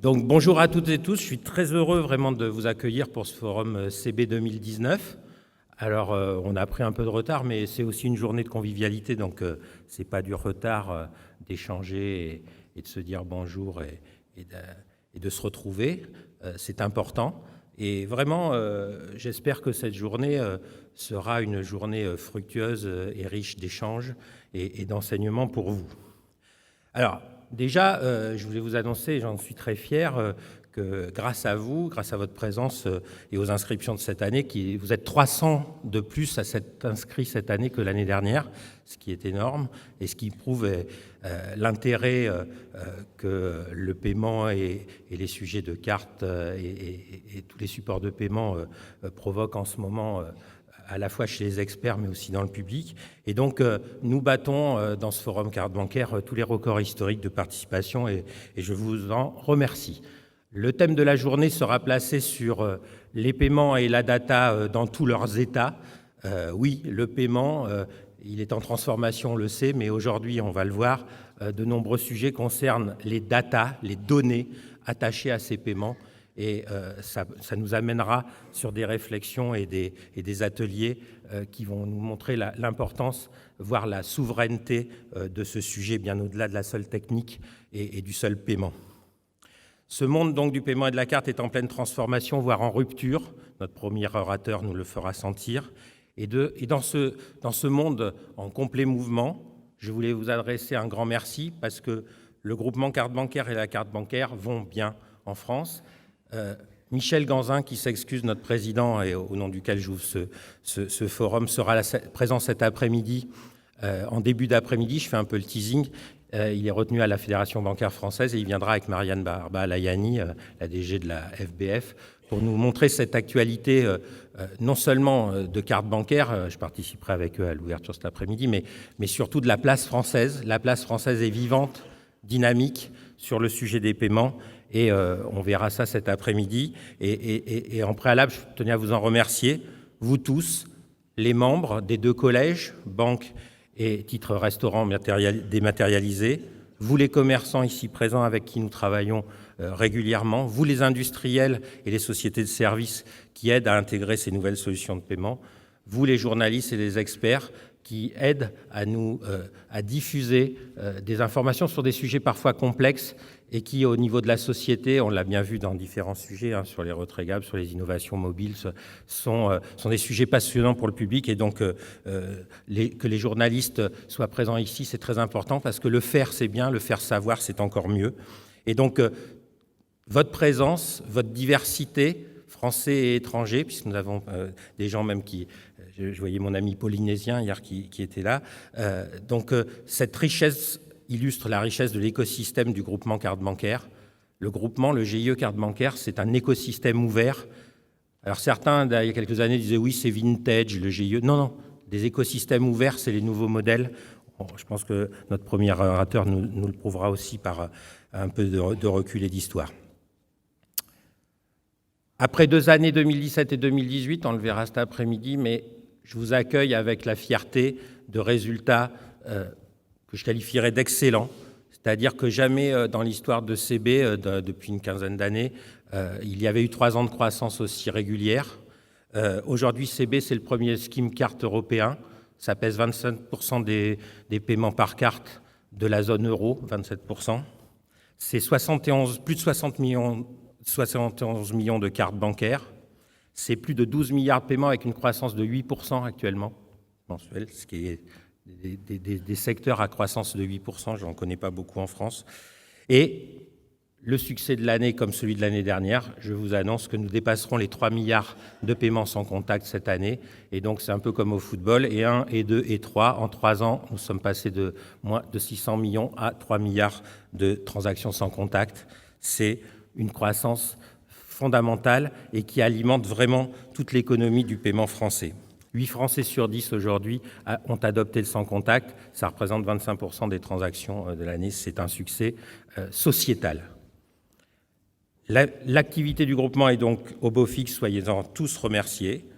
Donc bonjour à toutes et tous, je suis très heureux vraiment de vous accueillir pour ce forum CB 2019. Alors on a pris un peu de retard, mais c'est aussi une journée de convivialité, donc c'est pas du retard d'échanger et de se dire bonjour et de se retrouver. C'est important. Et vraiment, j'espère que cette journée sera une journée fructueuse et riche d'échanges et d'enseignements pour vous. Alors, déjà, je voulais vous annoncer, et j'en suis très fier, que grâce à vous, grâce à votre présence et aux inscriptions de cette année, vous êtes 300 de plus à s'être inscrits cette année que l'année dernière, ce qui est énorme, et ce qui prouve l'intérêt que le paiement et les sujets de cartes et tous les supports de paiement provoquent en ce moment à la fois chez les experts, mais aussi dans le public. Et donc, nous battons dans ce forum carte bancaire tous les records historiques de participation et je vous en remercie. Le thème de la journée sera placé sur les paiements et la data dans tous leurs états. Oui, le paiement, il est en transformation, on le sait, mais aujourd'hui, on va le voir, de nombreux sujets concernent les data, les données attachées à ces paiements. Et ça nous amènera sur des réflexions et des ateliers qui vont nous montrer l'importance, voire la souveraineté de ce sujet, bien au-delà de la seule technique et du seul paiement. Ce monde donc du paiement et de la carte est en pleine transformation, voire en rupture. Notre premier orateur nous le fera sentir. Et dans ce monde en complet mouvement, je voulais vous adresser un grand merci parce que le groupement carte bancaire et la carte bancaire vont bien en France. Michel Ganzin, qui s'excuse, notre président, et au nom duquel j'ouvre ce forum, sera présent cet après-midi, en début d'après-midi. Je fais un peu le teasing. Il est retenu à la Fédération bancaire française et il viendra avec Marianne Barba-Layani, la DG de la FBF, pour nous montrer cette actualité non seulement de carte bancaire, je participerai avec eux à l'ouverture cet après-midi, mais surtout de la place française. La place française est vivante, dynamique sur le sujet des paiements. Et on verra ça cet après-midi. Et en préalable, je tenais à vous en remercier, vous tous, les membres des deux collèges, banques et titres restaurants dématérialisés, vous les commerçants ici présents avec qui nous travaillons régulièrement, vous les industriels et les sociétés de services qui aident à intégrer ces nouvelles solutions de paiement, vous les journalistes et les experts qui aident à diffuser des informations sur des sujets parfois complexes et qui, au niveau de la société, on l'a bien vu dans différents sujets, sur les retraitables, sur les innovations mobiles, sont des sujets passionnants pour le public. Et donc, que les journalistes soient présents ici, c'est très important parce que le faire, c'est bien, le faire savoir, c'est encore mieux. Et donc, votre présence, votre diversité, français et étrangers, puisque nous avons des gens même qui... Je voyais mon ami polynésien hier qui était là. Donc, cette richesse illustre la richesse de l'écosystème du groupement carte bancaire. Le groupement, le GIE carte bancaire, c'est un écosystème ouvert. Alors certains, il y a quelques années, disaient oui, c'est vintage, le GIE. Non, non, des écosystèmes ouverts, c'est les nouveaux modèles. Bon, je pense que notre premier orateur nous le prouvera aussi par un peu de recul et d'histoire. Après 2 années, 2017 et 2018, on le verra cet après-midi, mais je vous accueille avec la fierté de résultats que je qualifierais d'excellents. C'est-à-dire que jamais dans l'histoire de CB, depuis une quinzaine d'années, il y avait eu 3 ans de croissance aussi régulière. Aujourd'hui, CB, c'est le premier scheme carte européen. Ça pèse 25% des paiements par carte de la zone euro, 27%. C'est plus de 71 millions de cartes bancaires. C'est plus de 12 milliards de paiements avec une croissance de 8% actuellement, mensuelle, ce qui est des secteurs à croissance de 8%, je n'en connais pas beaucoup en France. Et le succès de l'année comme celui de l'année dernière, je vous annonce que nous dépasserons les 3 milliards de paiements sans contact cette année. Et donc c'est un peu comme au football, et 1, et 2, et 3. En 3 ans, nous sommes passés de moins de 600 millions à 3 milliards de transactions sans contact. C'est une croissance fondamentale et qui alimente vraiment toute l'économie du paiement français. 8 Français sur 10 aujourd'hui ont adopté le sans contact. Ça représente 25% des transactions de l'année. C'est un succès sociétal. L'activité du groupement est donc au beau fixe. Soyez-en tous remerciés.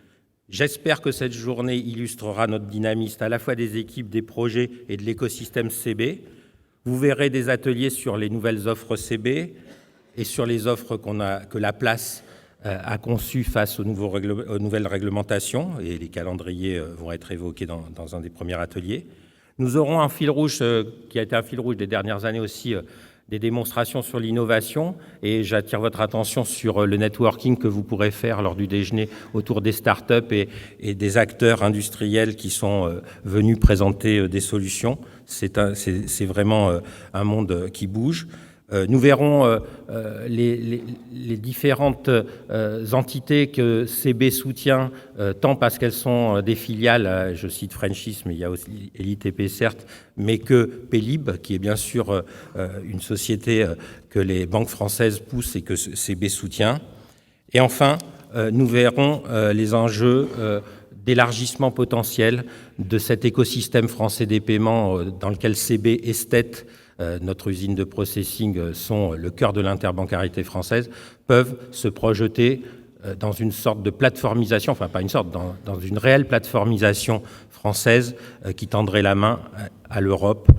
J'espère que cette journée illustrera notre dynamisme à la fois des équipes, des projets et de l'écosystème CB. Vous verrez des ateliers sur les nouvelles offres CB, et sur les offres que la place a conçues face aux nouvelles réglementations, et les calendriers vont être évoqués dans un des premiers ateliers. Nous aurons un fil rouge qui a été un fil rouge des dernières années aussi, des démonstrations sur l'innovation, et j'attire votre attention sur le networking que vous pourrez faire lors du déjeuner autour des startups et des acteurs industriels qui sont venus présenter des solutions. C'est vraiment un monde qui bouge. Nous verrons les différentes entités que CB soutient, tant parce qu'elles sont des filiales, je cite Frenchis, mais il y a aussi ELITP certes, mais que Pélib, qui est bien sûr une société que les banques françaises poussent et que CB soutient. Et enfin, nous verrons les enjeux d'élargissement potentiel de cet écosystème français des paiements dans lequel CB Esthète, notre usine de processing, sont le cœur de l'interbancarité française, peuvent se projeter dans une sorte de plateformisation, enfin pas une sorte, dans une réelle plateformisation française qui tendrait la main à l'Europe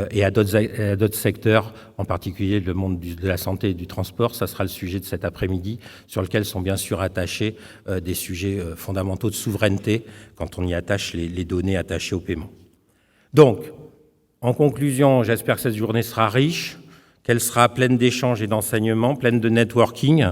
et à d'autres secteurs, en particulier le monde de la santé et du transport. Ça sera le sujet de cet après-midi, sur lequel sont bien sûr attachés des sujets fondamentaux de souveraineté quand on y attache les données attachées au paiement. Donc, en conclusion, j'espère que cette journée sera riche, qu'elle sera pleine d'échanges et d'enseignements, pleine de networking.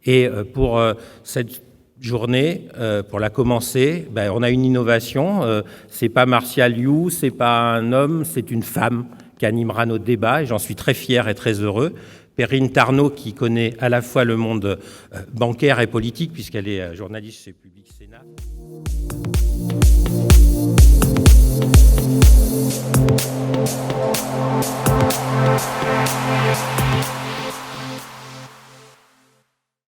Et pour cette journée, pour la commencer, on a une innovation. C'est pas Marcia Liu, c'est pas un homme, c'est une femme qui animera nos débats, et j'en suis très fier et très heureux. Perrine Tarnot, qui connaît à la fois le monde bancaire et politique, puisqu'elle est journaliste chez Public Sénat.